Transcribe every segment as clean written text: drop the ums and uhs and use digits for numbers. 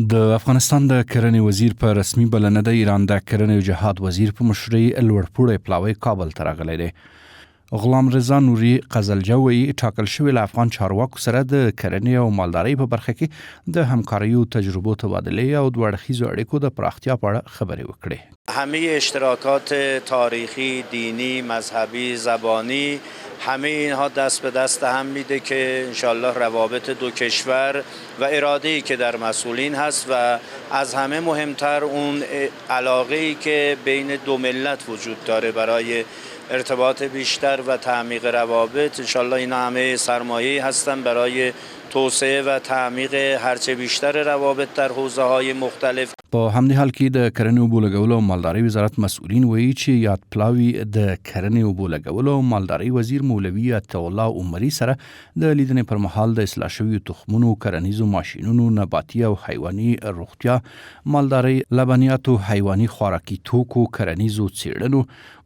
د افغانستان د کرنې وزیر په رسمي بلنه د ایران د کرنې او جهاد وزیر په مشرۍ لوړپوړی پلاوی کابل ته راغلی دی. غلام رضا نوري قزلجوی ټاکل شوی له افغان چارواکو سره د کرنې او مالدارۍ په برخه کې د همکاریو تجربو تبادله او دوه اړخیزو اړیکو د پراختیا په اړه خبرې وکړې. همه اشتراکات تاریخی، دینی، مذهبی، زبانی همه اینها دست به دست هم میده که انشالله روابط دو کشور و اراده‌ای که در مسئولین هست و از همه مهمتر اون علاقه‌ای که بین دو ملت وجود داره برای ارتباط بیشتر و تعمیق روابط. انشالله اینا همه سرمایه‌ای هستن برای توسعه و تعمیق هرچه بیشتر روابط در حوزه‌های مختلف. په همدې حال کې د کرنې اوبو لګولو او مالدارۍ وزارت مسؤلین وایي چې یاد پلاوی د کرنې اوبو لګولو او مالدارۍ وزیر مولوي عطاالله عمري سره د لیدنې پر مهال د اصلاح شویو تخمونو، کرنیزو ماشینونو، نباتي او حیواني روغتیا، مالدارۍ، لبنیاتو، حیواني خوراکي توکو، کرنیزو څېړنو،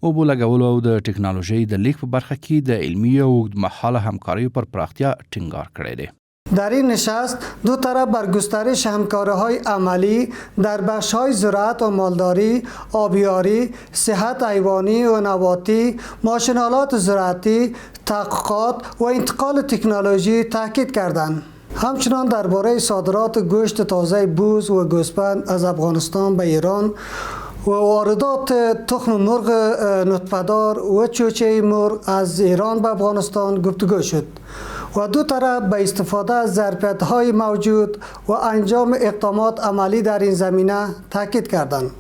اوبو لګولو او د ټکنالوژۍ د لیږد په برخه کې د علمي او اوږدمهاله همکاریو پر پراختیا ټینګار کړی دی. در این نشست دو طرف بر گسترش همکاری‌های عملی در بخش‌های زراعت و مالداری، آبیاری، صحت حیوانی و نباتی، ماشین‌آلات زراعتی، تحقیقات و انتقال تکنولوژی تاکید کردند. همچنان درباره صادرات گوشت تازه بوز و گوسفند از افغانستان به ایران و واردات تخم مرغ نطفه‌دار و چوچه مرغ از ایران به افغانستان گفتگو شد و دو طرف به استفاده از ظرفیت‌های موجود و انجام اقدامات عملی در این زمینه تاکید کردند.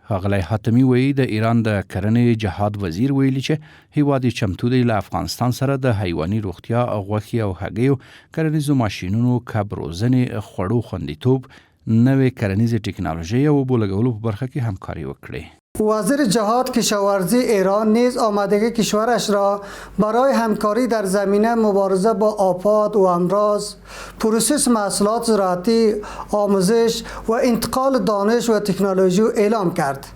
ښاغلی حاتمي وایي د ایران د کرنې جهاد وزیر ویلي چې هیواد یې چمتو دی له افغانستان سره د حیواني روغتیا، غوښې او هګیو، کرنیزو ماشینونو، کب روزنې، خوړو خوندیتوب، نوې کرنیزې ټکنالوژۍ او اوبو لګولو په برخه کې همکاري وکړي. وزیر جهاد کشاورزی ایران نیز آمادگی کشورش را برای همکاری در زمینه مبارزه با آفات و امراض، پروسس محصولات زراعتی، آموزش و انتقال دانش و تکنولوژی اعلام کرد.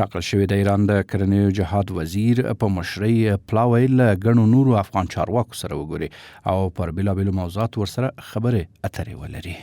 ټاکل شوی د ایران د کرنې او جهاد وزیر په مشرۍ پلاوی له ګڼو نورو افغان چارواکو سره وګوري او پر بېلابېلو موضوعاتو ورسره خبرې اترې ولري.